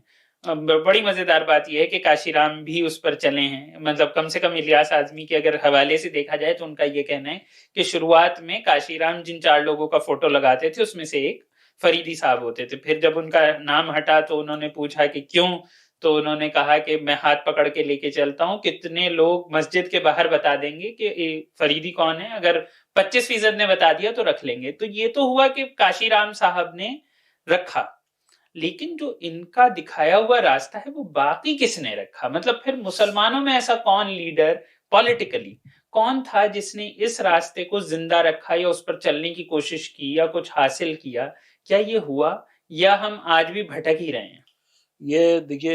بڑی مزیدار بات یہ ہے کہ کاشی رام بھی اس پر چلے ہیں. مطلب کم سے کم الیاس اعظمی کے اگر حوالے سے دیکھا جائے تو ان کا یہ کہنا ہے کہ شروعات میں کاشی رام جن 4 لوگوں کا فوٹو لگاتے تھے اس میں سے ایک فریدی صاحب ہوتے تھے. پھر جب ان کا نام ہٹا تو انہوں نے پوچھا کہ کیوں، تو انہوں نے کہا کہ میں ہاتھ پکڑ کے لے کے چلتا ہوں، کتنے لوگ مسجد کے باہر بتا دیں گے کہ فریدی کون ہے، اگر 25% نے بتا دیا تو رکھ لیں گے. تو یہ تو ہوا کہ کاشی رام صاحب نے رکھا، لیکن جو ان کا دکھایا ہوا راستہ ہے وہ باقی کس نے رکھا؟ مطلب پھر مسلمانوں میں ایسا کون لیڈر پولیٹیکلی کون تھا جس نے اس راستے کو زندہ رکھا یا اس پر چلنے کی کوشش کی یا کچھ حاصل کیا؟ کیا یہ ہوا یا ہم آج بھی بھٹک ہی رہے ہیں؟ یہ دیکھیے،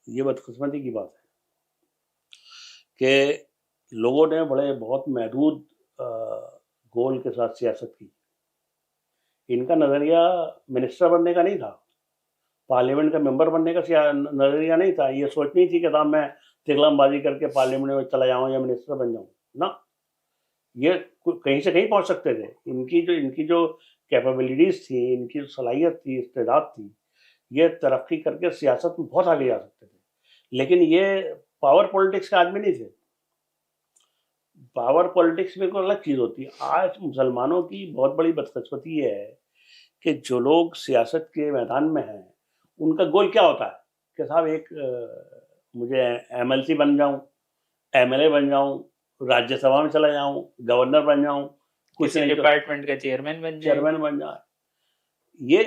یہ بدقسمتی کی بات ہے کہ لوگوں نے بہت محدود گول کے ساتھ سیاست کی. ان کا نظریہ منسٹر بننے کا نہیں تھا، پارلیمنٹ کا ممبر بننے کا نظریہ نہیں تھا. یہ سوچ نہیں تھی کہ صاحب میں تغلام بازی کر کے پارلیمنٹ میں چلا جاؤں یا منسٹر بن جاؤں. نہ، یہ کہیں سے کہیں پہنچ سکتے تھے. ان کی جو کیپیبلٹیز تھی، ان کی صلاحیت تھی، استعداد تھی، یہ ترقی کر کے سیاست میں بہت آگے جا سکتے تھے. لیکن یہ پاور پولیٹکس کے آدمی نہیں تھے. پاور پولیٹکس میں کوئی الگ چیز ہوتی ہے. آج مسلمانوں کی بہت بڑی بدقسمتی یہ ہے کہ جو لوگ سیاست کے میدان میں ہیں ان کا گول کیا ہوتا ہے کہ صاحب ایک مجھے ایم ایل سی بن جاؤں، ایم ایل اے بن جاؤں، راجیہ سبھا میں چلا جاؤں، گورنر بن جاؤں، کسی ڈپارٹمنٹ کا چیئرمین بن جائے. یہ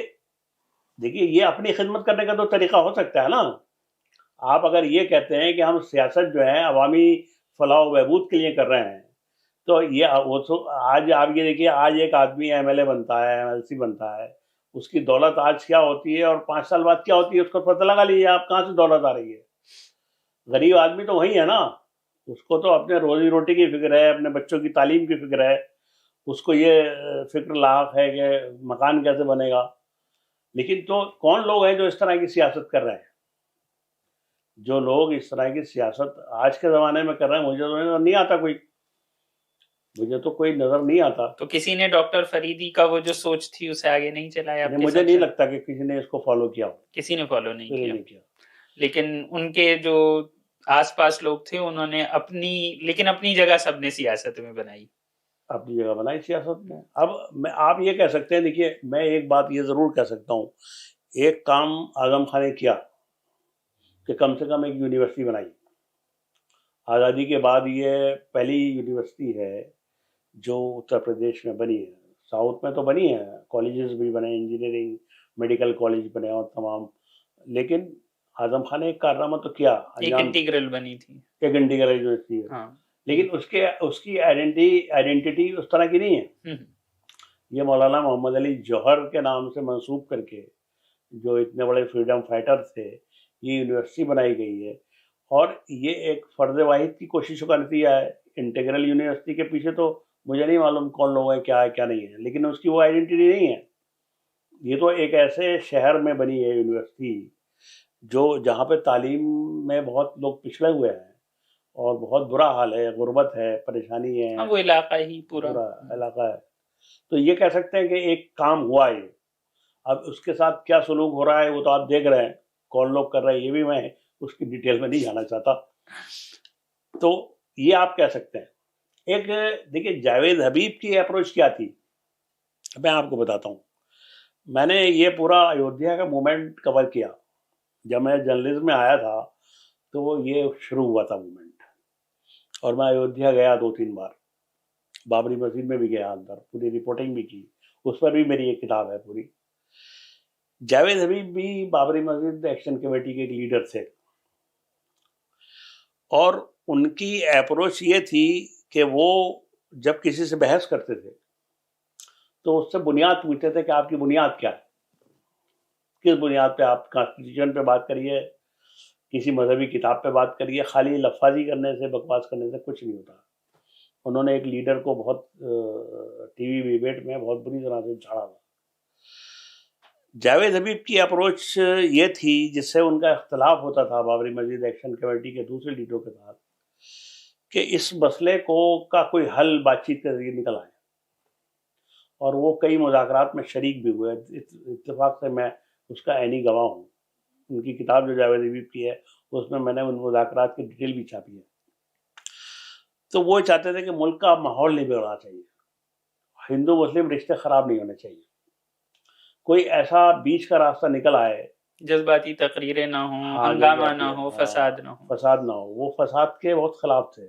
دیکھیے، یہ اپنی خدمت کرنے کا تو طریقہ ہو سکتا ہے نا. آپ اگر یہ کہتے ہیں کہ ہم سیاست جو ہے عوامی فلاح و بہبود کے لیے کر رہے ہیں، تو یہ آج آپ یہ دیکھیے، آج ایک آدمی ایم ایل اے بنتا ہے، ایم ایل سی بنتا ہے، اس کی دولت آج کیا ہوتی ہے اور 5 سال بعد کیا ہوتی ہے اس کو پتہ لگا لیجیے آپ کہاں سے دولت آ رہی ہے. غریب آدمی تو وہی ہے نا، اس کو تو اپنے روزی روٹی کی فکر ہے، اپنے بچوں کی تعلیم کی فکر ہے، اس کو یہ فکر لاحق ہے کہ مکان کیسے بنے گا. لیکن تو کون لوگ ہیں جو اس طرح کی سیاست کر رہے ہیں؟ جو لوگ اس طرح کی سیاست آج کے زمانے میں کر رہے ہیں، مجھے تو نہیں آتا کوئی نظر نہیں آتا. تو کسی نے ڈاکٹر فریدی کا وہ جو سوچ تھی اسے آگے نہیں چلایا؟ مجھے نہیں لگتا کہ کسی نے اس کو فالو کیا ہو. کسی نے فالو نہیں کیا. لیکن ان کے جو آس پاس لوگ تھے انہوں نے اپنی جگہ سب نے سیاست میں بنائی، اپنی جگہ بنائی سیاست میں. اب آپ یہ کہہ سکتے ہیں، دیکھیے میں ایک بات یہ ضرور کہہ سکتا ہوں، ایک کام اعظم خان نے کیا کہ کم سے کم ایک یونیورسٹی بنائی. آزادی کے بعد یہ پہلی یونیورسٹی ہے جو اتر پردیش میں بنی ہے. ساؤتھ میں تو بنی ہے، کالجز بھی بنے، انجینئرنگ میڈیکل کالج بنے اور تمام. لیکن اعظم خان نے ایک کارنامہ تو کیا، ایک انٹیگرل بنی تھی، ایک انٹیگرل یونیورسٹی ہے. لیکن اس کی آئیڈینٹی اس طرح کی نہیں ہے. یہ مولانا محمد علی جوہر کے نام سے منسوب کر کے، جو اتنے بڑے فریڈم فائٹر تھے، یہ یونیورسٹی بنائی گئی ہے. اور یہ ایک فرد واحد کی کوششوں کا نتیجہ ہے. انٹیگرل یونیورسٹی کے پیچھے تو مجھے نہیں معلوم کون لوگ ہیں، کیا ہے کیا نہیں ہے، لیکن اس کی وہ آئیڈینٹی نہیں ہے. یہ تو ایک ایسے شہر میں بنی ہے یونیورسٹی جہاں پہ تعلیم میں بہت لوگ پچھڑے ہوئے ہیں اور بہت برا حال ہے، غربت ہے، پریشانی ہے، وہ علاقہ ہی پورا علاقہ ہے. تو یہ کہہ سکتے ہیں کہ ایک کام ہوا ہے. اب اس کے ساتھ کیا سلوک ہو رہا ہے وہ تو آپ دیکھ رہے ہیں، کون لوگ کر رہے ہیں، یہ بھی میں اس کی ڈیٹیل میں نہیں جانا چاہتا. تو یہ آپ کہہ سکتے ہیں. ایک دیکھیے جاوید حبیب کی اپروچ کیا تھی، میں آپ کو بتاتا ہوں. میں نے یہ پورا ایودھیا کا موومنٹ کور کیا. جب میں جرنلزم میں آیا تھا تو یہ شروع ہوا تھا موومنٹ، اور میں ایودھیا گیا 2-3 بار، بابری مسجد میں بھی گیا، اندر پوری رپورٹنگ بھی کی. اس پر بھی میری ایک کتاب ہے پوری. جاوید حبیب بھی بابری مسجد ایکشن کمیٹی کے ایک لیڈر تھے، اور ان کی اپروچ یہ تھی کہ وہ جب کسی سے بحث کرتے تھے تو اس سے بنیاد پوچھتے تھے کہ آپ کی بنیاد کیا ہے, کس بنیاد پہ آپ کانسٹیٹیوشن پہ بات کریے, کسی مذہبی کتاب پہ بات کریے, خالی لفاظی کرنے سے بکواس کرنے سے کچھ نہیں ہوتا. انہوں نے ایک لیڈر کو بہت ٹی وی ڈیبیٹ میں بہت بری طرح سے جھاڑا تھا. جاوید حبیب کی اپروچ یہ تھی, جس سے ان کا اختلاف ہوتا تھا بابری مسجد ایکشن کمیٹی کے دوسرے لیڈروں کے ساتھ, کہ اس مسئلے کا کوئی حل بات چیت کے ذریعے نکل آئے, اور وہ کئی مذاکرات میں شریک بھی ہوئے. اتفاق سے میں اس کا عینی گواہ ہوں. ان کی کتاب جو جاوید حبیب کی ہے اس میں میں نے ان مذاکرات کی ڈیٹیل بھی چھاپی ہے. تو وہ چاہتے تھے کہ ملک کا ماحول نہیں بگڑنا چاہیے, ہندو مسلم رشتے خراب نہیں ہونے چاہیے, کوئی ایسا بیچ کا راستہ نکل آئے, جذباتی تقریریں نہ ہوں, ہنگامہ نہ ہو, فساد نہ ہو. فساد نہ ہو. وہ فساد کے بہت خلاف تھے,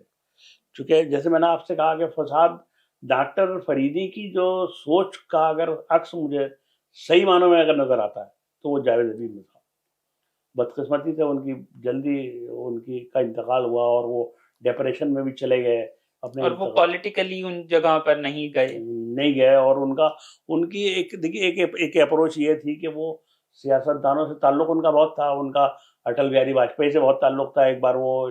چونکہ جیسے میں نے آپ سے کہا کہ فساد, ڈاکٹر فریدی کی جو سوچ کا اگر عکس مجھے صحیح معنوں میں اگر نظر آتا ہے تو وہ جاوید حبیب میں تھا. بدقسمتی سے ان کی جلدی ان کی کا انتقال ہوا, اور وہ ڈپریشن میں بھی چلے گئے اپنے, اور وہ پولیٹیکلی ان جگہوں پر نہیں گئے. اور ان کی ایک اپروچ یہ تھی کہ وہ سیاست دانوں سے تعلق ان کا بہت تھا. ان کا اٹل بہاری واجپئی سے بہت تعلق تھا. ایک بار وہ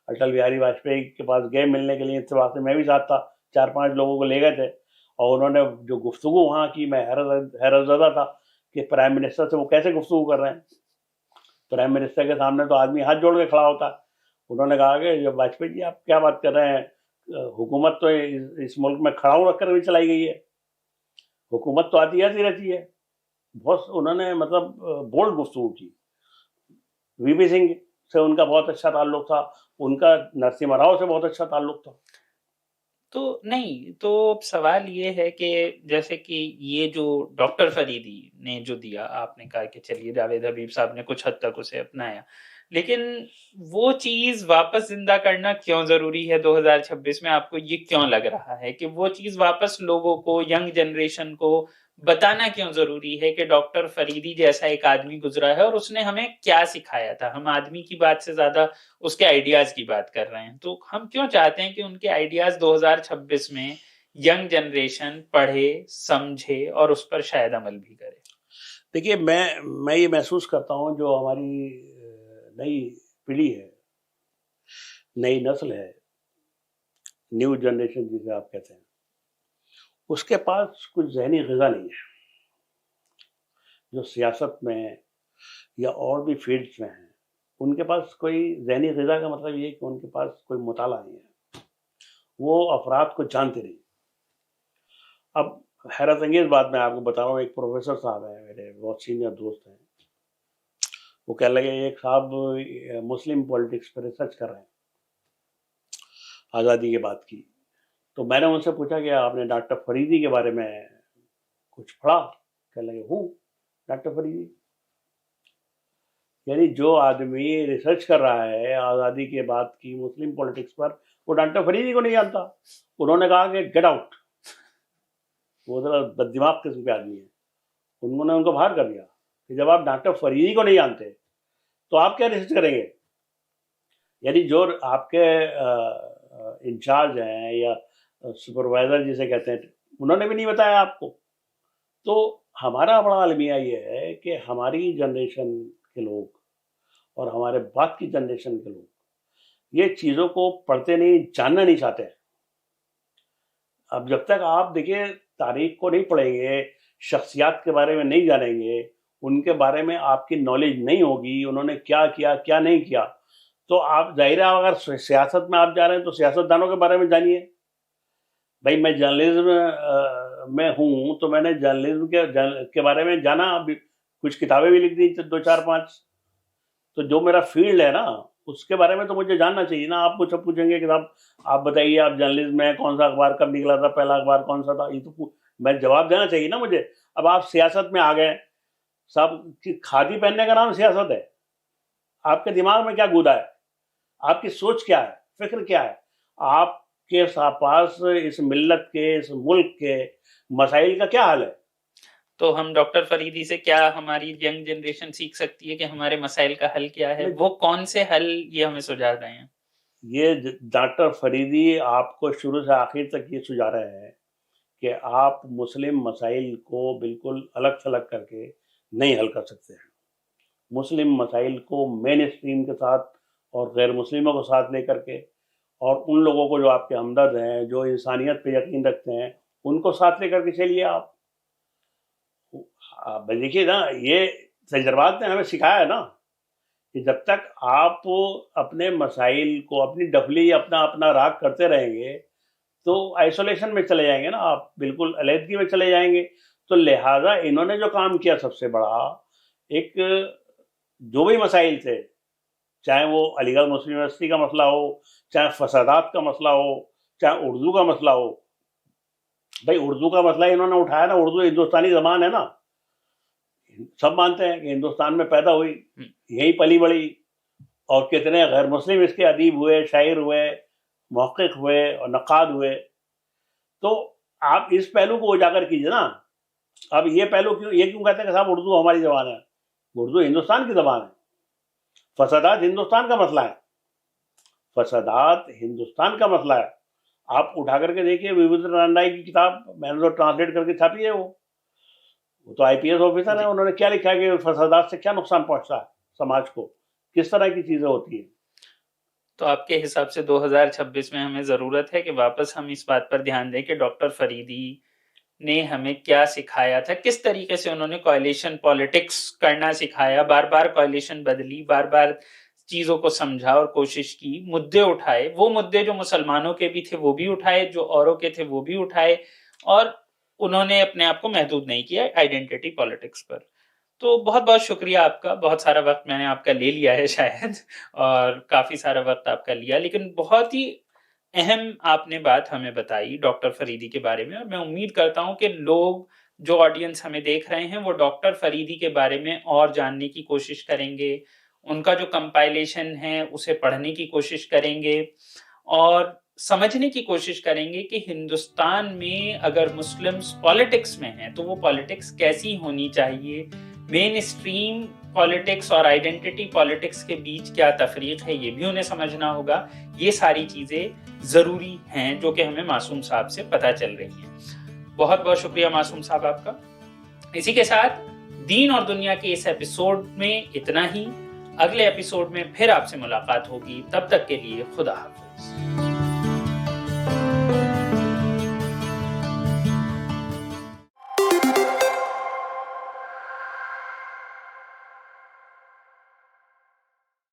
اٹل بہاری واجپئی کے پاس گئے ملنے کے لیے, اتفاق سے میں بھی ساتھ تھا, 4-5 لوگوں کو لے گئے تھے, اور انہوں نے جو گفتگو وہاں کی, میں حیرت زدہ تھا کہ پرائم منسٹر سے وہ کیسے گفتگو کر رہے ہیں. پرائم منسٹر کے سامنے تو آدمی ہاتھ جوڑ کے کھڑا ہوتا. انہوں نے کہا کہ واجپئی جی آپ کیا بات کر رہے ہیں, حکومت تو اس ملک میں کھڑاؤں رکھ کر بھی چلائی گئی ہے, حکومت تو آتی آتی رہتی ہے. بہت انہوں نے مطلب بولڈ گفتگو کی. وی پی سنگھ سے ان کا بہت اچھا تعلق تھا, ان کا نرسمہا راؤ سے بہت اچھا تعلق تھا. تو نہیں, تو سوال یہ ہے کہ جیسے کہ یہ جو ڈاکٹر فریدی نے جو دیا, آپ نے کہا کہ چلیے جاوید حبیب صاحب نے کچھ حد تک اسے اپنایا, لیکن وہ چیز واپس زندہ کرنا کیوں ضروری ہے 2026 میں؟ آپ کو یہ کیوں لگ رہا ہے کہ وہ چیز واپس لوگوں کو, ینگ جنریشن کو بتانا کیوں ضروری ہے کہ ڈاکٹر فریدی جیسا ایک آدمی گزرا ہے اور اس نے ہمیں کیا سکھایا تھا؟ ہم آدمی کی بات سے زیادہ اس کے آئیڈیاز کی بات کر رہے ہیں. تو ہم کیوں چاہتے ہیں کہ ان کے آئیڈیاز 2026 میں ینگ جنریشن پڑھے, سمجھے اور اس پر شاید عمل بھی کرے؟ دیکھیے, میں یہ محسوس کرتا ہوں, جو ہماری نئی پیڑھی ہے, نئی نسل ہے, نیو جنریشن جسے آپ کہتے ہیں, اس کے پاس کچھ ذہنی غذا نہیں ہے. جو سیاست میں یا اور بھی فیلڈز میں ہیں, ان کے پاس کوئی ذہنی غذا کا مطلب یہ کہ ان کے پاس کوئی مطالعہ نہیں ہے, وہ افراد کو جانتے نہیں. اب حیرت انگیز بات میں آپ کو بتا رہا ہوں, ایک پروفیسر صاحب ہیں میرے بہت سینئر دوست ہیں, وہ کہنے لگے ایک صاحب مسلم پولیٹکس پر ریسرچ کر رہے ہیں, آزادی کے بعد کی. تو میں نے ان سے پوچھا کہ آپ نے ڈاکٹر فریدی کے بارے میں کچھ پڑھا؟ کہنے لگے ہوں, ڈاکٹر فریدی. یعنی جو آدمی ریسرچ کر رہا ہے آزادی کے بعد کی مسلم پولیٹکس پر, وہ ڈاکٹر فریدی کو نہیں جانتا. انہوں نے کہا کہ گیٹ آؤٹ. وہ ذرا بد دماغ قسم کے آدمی ہیں, انہوں نے ان کو باہر کر دیا کہ جب آپ ڈاکٹر فریدی کو نہیں جانتے تو آپ کیا ریسرچ کریں گے. یعنی جو آپ کے انچارج ہیں یا سپروائزر جسے کہتے ہیں, انہوں نے بھی نہیں بتایا آپ کو. تو ہمارا بڑا المیہ یہ ہے کہ ہماری جنریشن کے لوگ اور ہمارے بعد کی جنریشن کے لوگ یہ چیزوں کو پڑھتے نہیں, جاننا نہیں چاہتے. اب جب تک آپ دیکھیے تاریخ کو نہیں پڑھیں گے, شخصیات کے بارے میں نہیں جانیں گے, ان کے بارے میں آپ کی نالج نہیں ہوگی, انہوں نے کیا کیا کیا نہیں کیا, تو آپ ظاہر ہے اگر سیاست میں آپ جا رہے ہیں تو سیاست دانوں کے بارے میں جانیے. بھائی میں جرنلزم میں ہوں تو میں نے جرنلزم کے بارے میں جانا, کچھ کتابیں بھی لکھ دی 2-4-5. تو جو میرا فیلڈ ہے نا اس کے بارے میں تو مجھے جاننا چاہیے نا. آپ مجھ سے پوچھیں گے کہ صاحب آپ بتائیے آپ جرنلزم میں کون سا اخبار کب نکلا تھا, پہلا اخبار کون سا تھا, یہ تو میں جواب دینا چاہیے نا مجھے. اب آپ سیاست میں آ گئے صاحب, کھادی پہننے کا نام سیاست ہے. آپ کے دماغ میں کیا گودا ہے, آپ کی سوچ کیا ہے, فکر کیا ہے, آپ کے پاس اس ملت کے, اس ملک کے مسائل کا کیا حل ہے. تو ہم ڈاکٹر فریدی سے کیا ہماری ینگ جنریشن سیکھ سکتی ہے کہ ہمارے مسائل کا حل کیا ہے؟ وہ کون سے حل یہ ہمیں سجھا رہے ہیں؟ یہ ڈاکٹر فریدی آپ کو شروع سے آخر تک یہ سجھا رہے ہیں کہ آپ مسلم مسائل کو بالکل الگ تھلگ کر کے نہیں حل کر سکتے ہیں. مسلم مسائل کو مین اسٹریم کے ساتھ اور غیر مسلموں کو ساتھ لے کر کے، اور ان لوگوں کو جو آپ کے ہمدرد ہیں، جو انسانیت پہ یقین رکھتے ہیں، ان کو ساتھ لے کر کے چلیے. آپ دیکھیے نا، یہ تجربات نے ہمیں سکھایا ہے نا کہ جب تک آپ اپنے مسائل کو اپنی ڈفلی اپنا راگ کرتے رہیں گے تو آئسولیشن میں چلے جائیں گے نا، آپ بالکل علیحدگی میں چلے جائیں گے. تو لہٰذا انہوں نے جو کام کیا سب سے بڑا، ایک جو بھی مسائل تھے، چاہے وہ علی گڑھ مسلم یونیورسٹی کا مسئلہ ہو، چاہے فسادات کا مسئلہ ہو، چاہے اردو کا مسئلہ ہو. بھائی اردو کا مسئلہ انہوں نے اٹھایا نا، اردو ہندوستانی زبان ہے نا، سب مانتے ہیں کہ ہندوستان میں پیدا ہوئی، یہی پلی بڑی، اور کتنے غیر مسلم اس کے ادیب ہوئے، شاعر ہوئے، محقق ہوئے اور نقاد ہوئے. تو آپ اس پہلو کو اجاگر کیجیے نا. اب یہ پہلو کیوں کہتے ہیں کہ صاحب اردو ہماری زبان ہے؟ اردو ہندوستان کی زبان ہے. فسادات ہندوستان کا مسئلہ ہے، فسادات ہندوستان کا مسئلہ ہے. آپ اٹھا کر کے دیکھیے ویبھوشن رنڈائی کی کتاب، میں نے تو ٹرانسلیٹ کر کے چھاپی ہے. وہ تو آئی پی ایس آفیسر ہیں، انہوں نے کیا لکھا ہے کہ فسادات سے کیا نقصان پہنچتا ہے سماج کو، کس طرح کی چیزیں ہوتی ہیں. تو آپ کے حساب سے 2026 میں ہمیں ضرورت ہے کہ واپس ہم اس بات پر دھیان دیں کہ ڈاکٹر فریدی نے ہمیں کیا سکھایا تھا، کس طریقے سے انہوں نے کولیشن پالیٹکس کرنا سکھایا، بار بار کولیشن بدلی، بار بار چیزوں کو سمجھا اور کوشش کی، مدعے اٹھائے، وہ مدعے جو مسلمانوں کے بھی تھے وہ بھی اٹھائے، جو اوروں کے تھے وہ بھی اٹھائے، اور انہوں نے اپنے آپ کو محدود نہیں کیا آئیڈینٹی پالیٹکس پر. تو بہت بہت شکریہ آپ کا. بہت سارا وقت میں نے آپ کا لے لیا ہے شاید، اور کافی سارا وقت آپ کا لیا، لیکن بہت ہی اہم آپ نے بات ہمیں بتائی ڈاکٹر فریدی کے بارے میں. اور میں امید کرتا ہوں کہ لوگ جو آڈینس ہمیں دیکھ رہے ہیں وہ ڈاکٹر فریدی کے بارے میں اور جاننے کی کوشش کریں گے، ان کا جو کمپائلیشن ہے اسے پڑھنے کی کوشش کریں گے، اور سمجھنے کی کوشش کریں گے کہ ہندوستان میں اگر مسلمز پالیٹکس میں ہیں تو وہ پالیٹکس کیسی ہونی چاہیے، مین اسٹریم پالیٹکس اور آئیڈینٹی پالیٹکس کے بیچ کیا تفریق ہے یہ بھی انہیں سمجھنا ہوگا. یہ ساری چیزیں ضروری ہیں جو کہ ہمیں معصوم صاحب سے پتہ چل رہی ہیں. بہت بہت شکریہ معصوم صاحب آپ کا. اسی کے ساتھ دین اور دنیا کے اس ایپیسوڈ میں اتنا ہی. اگلے ایپیسوڈ میں پھر آپ سے ملاقات ہوگی. تب تک کے لیے خدا حافظ.